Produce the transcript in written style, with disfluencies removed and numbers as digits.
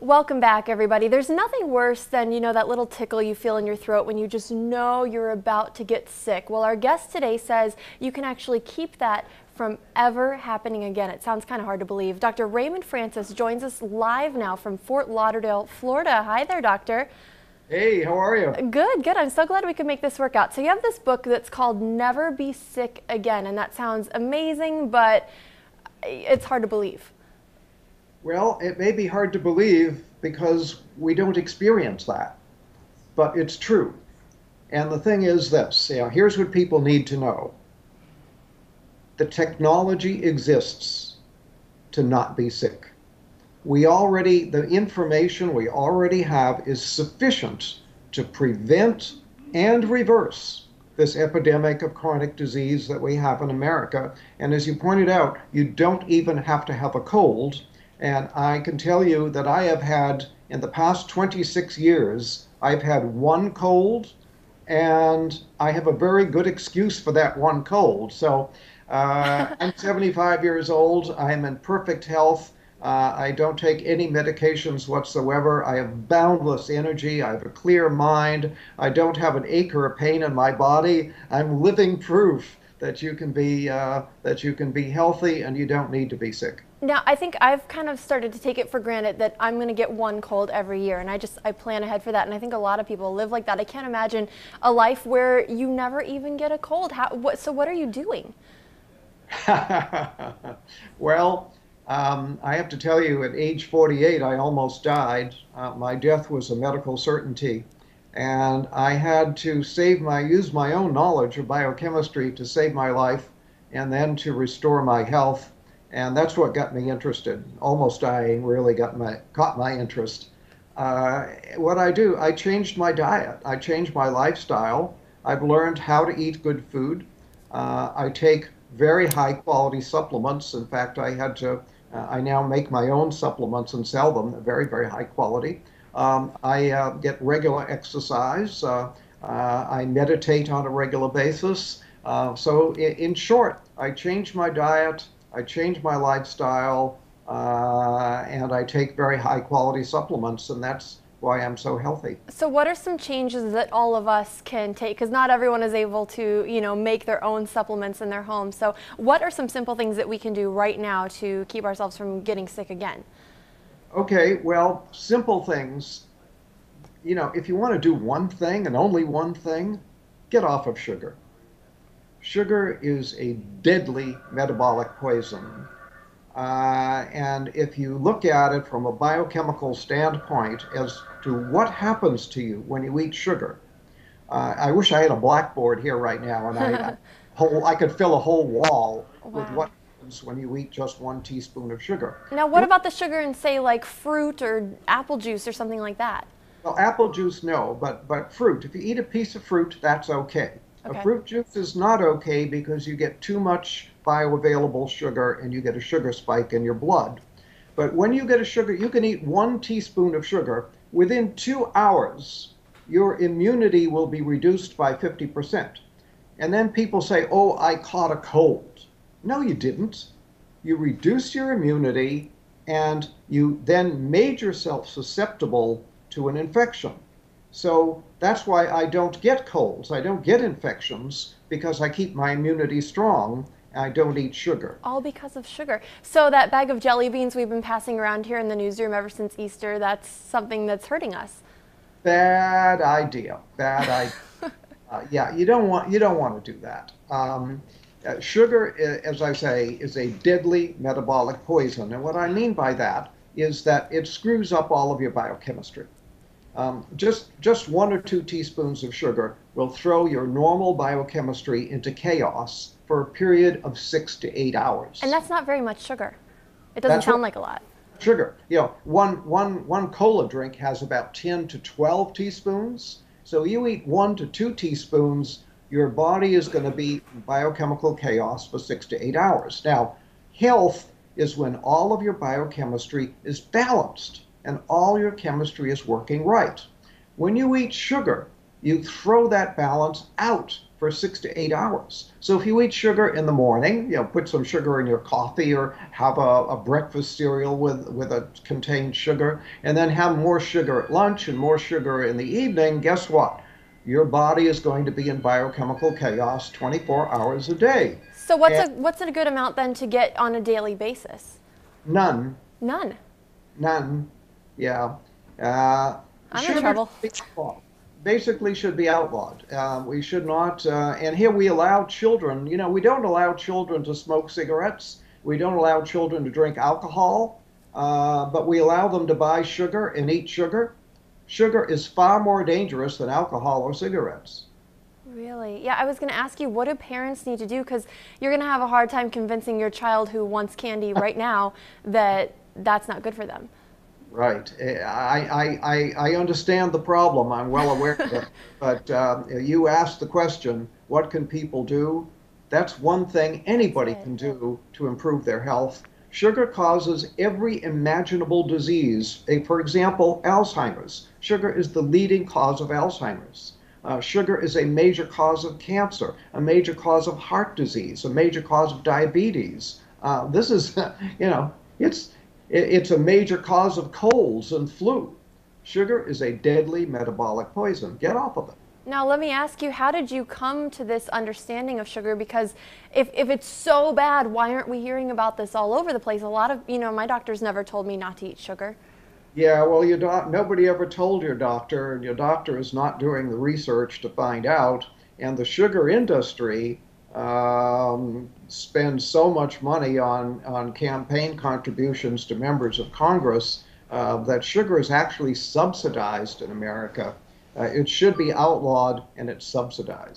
Welcome back, everybody. There's nothing worse than, that little tickle you feel in your throat when you just know you're about to get sick. Well, our guest today says you can actually keep that from ever happening again. It sounds kind of hard to believe. Dr. Raymond Francis joins us live now from Fort Lauderdale, Florida. Hi there, doctor. Hey, how are you? Good, good. I'm so glad we could make this work out. So you have this book that's called Never Be Sick Again, and that sounds amazing, but it's hard to believe. Well, it may be hard to believe because we don't experience that, but it's true. And the thing is this, here's what people need to know. The technology exists to not be sick. The information we already have is sufficient to prevent and reverse this epidemic of chronic disease that we have in America. And as you pointed out, you don't even have to have a cold. And I can tell you that I have had, in the past 26 years, I've had one cold, and I have a very good excuse for that one cold. So I'm 75 years old. I am in perfect health. I don't take any medications whatsoever. I have boundless energy. I have a clear mind. I don't have an ache or a pain in my body. I'm living proof that you can be healthy and you don't need to be sick. Now, I think I've kind of started to take it for granted that I'm going to get one cold every year, and I plan ahead for that, and I think a lot of people live like that. I can't imagine a life where you never even get a cold. So what are you doing? Well, I have to tell you, at age 48, I almost died. My death was a medical certainty, and I had to use my own knowledge of biochemistry to save my life and then to restore my health. And that's what got me interested. Almost dying really caught my interest. What I do, I changed my diet. I changed my lifestyle. I've learned how to eat good food. I take very high quality supplements. In fact, I now make my own supplements and sell them, very, very high quality. I get regular exercise. I meditate on a regular basis. So in short, I changed my diet. I change my lifestyle, and I take very high quality supplements, and that's why I'm so healthy. So what are some changes that all of us can take? Because not everyone is able to, make their own supplements in their home. So what are some simple things that we can do right now to keep ourselves from getting sick again? Okay, well, simple things. If you want to do one thing and only one thing, get off of sugar. Sugar is a deadly metabolic poison. And if you look at it from a biochemical standpoint as to what happens to you when you eat sugar, I wish I had a blackboard here right now and I could fill a whole wall with what happens when you eat just 1 teaspoon of sugar. Now, what about the sugar in, say, like fruit or apple juice or something like that? Well, apple juice, no, but fruit. If you eat a piece of fruit, that's okay. Okay. A fruit juice is not okay because you get too much bioavailable sugar and you get a sugar spike in your blood. But when you get a sugar, you can eat 1 teaspoon of sugar. Within 2 hours, your immunity will be reduced by 50%. And then people say, oh, I caught a cold. No, you didn't. You reduced your immunity and you then made yourself susceptible to an infection. So that's why I don't get colds. I don't get infections because I keep my immunity strong. I don't eat sugar. All because of sugar. So that bag of jelly beans we've been passing around here in the newsroom ever since Easter, that's something that's hurting us. Bad idea. Bad idea. Yeah, you don't want to do that. Sugar, as I say, is a deadly metabolic poison. And what I mean by that is that it screws up all of your biochemistry. Just 1 or 2 teaspoons of sugar will throw your normal biochemistry into chaos for a period of 6 to 8 hours. And that's not very much sugar. It doesn't sound like a lot. Sugar. One cola drink has about 10 to 12 teaspoons. So you eat 1 to 2 teaspoons, your body is going to be in biochemical chaos for 6 to 8 hours. Now, health is when all of your biochemistry is balanced and all your chemistry is working right. When you eat sugar, you throw that balance out for 6 to 8 hours. So if you eat sugar in the morning, put some sugar in your coffee or have a breakfast cereal with a contained sugar, and then have more sugar at lunch and more sugar in the evening, guess what? Your body is going to be in biochemical chaos 24 hours a day. So And what's a good amount then to get on a daily basis? none, None. none, yeah. Uh, I'm in Sugar trouble. basically should be outlawed. We should not, and here we allow children, we don't allow children to smoke cigarettes. We don't allow children to drink alcohol, but we allow them to buy sugar and eat sugar. Sugar is far more dangerous than alcohol or cigarettes. Really? Yeah, I was going to ask you, what do parents need to do? Because you're going to have a hard time convincing your child who wants candy right now that that's not good for them. Right. I understand the problem. I'm well aware of it. But you asked the question, what can people do? That's one thing anybody can do to improve their health. Sugar causes every imaginable disease. For example, Alzheimer's. Sugar is the leading cause of Alzheimer's. Sugar is a major cause of cancer, a major cause of heart disease, a major cause of diabetes. This is, it's a major cause of colds and flu. Sugar is a deadly metabolic poison. Get off of it. Now, let me ask you, how did you come to this understanding of sugar? Because if it's so bad, why aren't we hearing about this all over the place? A lot of, my doctors never told me not to eat sugar. Yeah, well, nobody ever told your doctor, and your doctor is not doing the research to find out. And the sugar industry spends so much money on campaign contributions to members of Congress that sugar is actually subsidized in America. It should be outlawed, and it's subsidized.